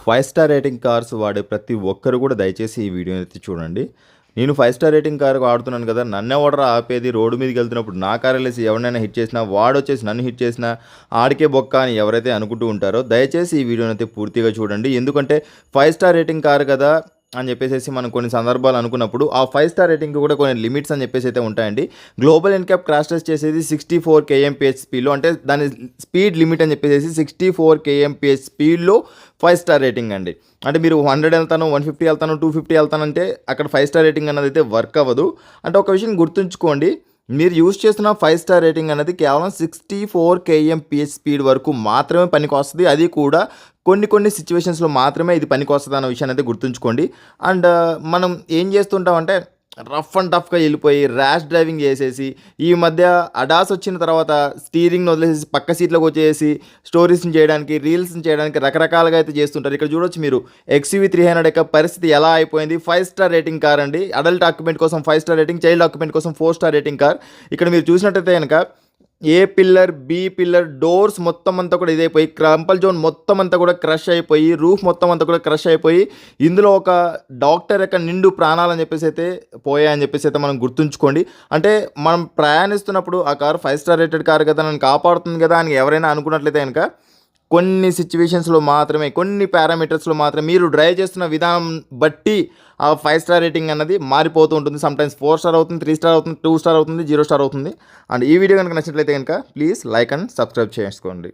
5 star rating cars వాడే ప్రతి ఒక్కరు కూడా దయచేసి ఈ వీడియోని అయితే చూడండి. నేను 5 స్టార్ రేటింగ్ కార్ వాడుతున్నాను కదా, నన్నెవడరా ఆపేది? రోడ్డు మీదకి వెళ్తున్నప్పుడు నా కార్ వెళ్ళేసి ఎవరినైనా హిట్ చేసినా, వాడొచ్చేసి నన్ను హిట్ చేసినా ఆడికే బొక్క అని ఎవరైతే అనుకుంటూ ఉంటారో దయచేసి ఈ వీడియోని అయితే పూర్తిగా చూడండి. ఎందుకంటే 5 స్టార్ రేటింగ్ కార్ కదా అని చెప్పేసి మనం కొన్ని సందర్భాలు అనుకున్నప్పుడు ఆ 5 స్టార్ రేటింగ్కి కూడా కొన్ని లిమిట్స్ అని చెప్పేసి అయితే ఉంటాయండి. గ్లోబల్ ఎన్క్యాప్ క్రాష్ టెస్ట్ చేసేది 64 kmph స్పీడ్లో, అంటే దాని స్పీడ్ లిమిట్ అని చెప్పేసి 64 kmph స్పీడ్లో 5 స్టార్ రేటింగ్ అండి. అంటే మీరు 100 వెళ్తాను, 150 వెళ్తాను, 250 వెళ్తానంటే అక్కడ 5 స్టార్ రేటింగ్ అన్నది అయితే వర్క్ అవ్వదు. అంటే ఒక విషయం గుర్తుంచుకోండి, మీరు యూజ్ చేస్తున్న 5 స్టార్ రేటింగ్ అనేది కేవలం 64 kmph స్పీడ్ వరకు మాత్రమే పనికి వస్తుంది. అది కూడా కొన్ని సిచ్యువేషన్స్లో మాత్రమే ఇది పనికి వస్తుంది అన్న విషయాన్ని అయితే గుర్తుంచుకోండి. అండ్ మనం ఏం చేస్తుంటామంటే రఫ్ అండ్ టఫ్గా వెళ్ళిపోయి ర్యాష్ డ్రైవింగ్ చేసేసి, ఈ మధ్య అడాస్ వచ్చిన తర్వాత స్టీరింగ్ని వదిలేసి పక్క సీట్లోకి వచ్చేసి స్టోరీస్ని చేయడానికి, రీల్స్ని చేయడానికి రకరకాలుగా అయితే చేస్తుంటారు. ఇక్కడ చూడొచ్చు మీరు XUV 300 యొక్క పరిస్థితి ఎలా అయిపోయింది. 5 స్టార్ రేటింగ్ కార్ అండి. అడల్ట్ ఆక్యుపెంట్ కోసం 5 స్టార్ రేటింగ్, చైల్డ్ ఆక్యుపెంట్ కోసం 4 స్టార్ రేటింగ్ కార్. ఇక్కడ మీరు చూసినట్టయితే కనుక ఏ పిల్లర్, బి పిల్లర్, డోర్స్ మొత్తం అంతా కూడా ఇదైపోయి, క్రంపల్ జోన్ మొత్తం అంతా కూడా క్రష్ అయిపోయి, రూఫ్ మొత్తం అంతా కూడా క్రష్ అయిపోయి, ఇందులో ఒక డాక్టర్ యొక్క నిండు ప్రాణాలని చెప్పేసి అయితే పోయాయని చెప్పేసి అయితే మనం గుర్తుంచుకోండి. అంటే మనం ప్రయాణిస్తున్నప్పుడు ఆ కారు 5 స్టార్ రేటెడ్ కారు కదా, నన్ను కాపాడుతుంది కదా అని ఎవరైనా అనుకున్నట్లయితే కనుక కొన్ని సిచ్యువేషన్స్లో మాత్రమే, కొన్ని పారామీటర్స్లో మాత్రమే మీరు డ్రైవ్ చేస్తున్న విధానం బట్టి ఆ 5 స్టార్ రేటింగ్ అన్నది మారిపోతూ ఉంటుంది. సమ్టైమ్స్ 4 స్టార్ అవుతుంది, 3 స్టార్ అవుతుంది, 2 స్టార్ అవుతుంది, 0 స్టార్ అవుతుంది. అండ్ ఈ వీడియో కనుక నచ్చినట్లయితే కనుక ప్లీజ్ లైక్ అండ్ సబ్స్క్రైబ్ చేసుకోండి.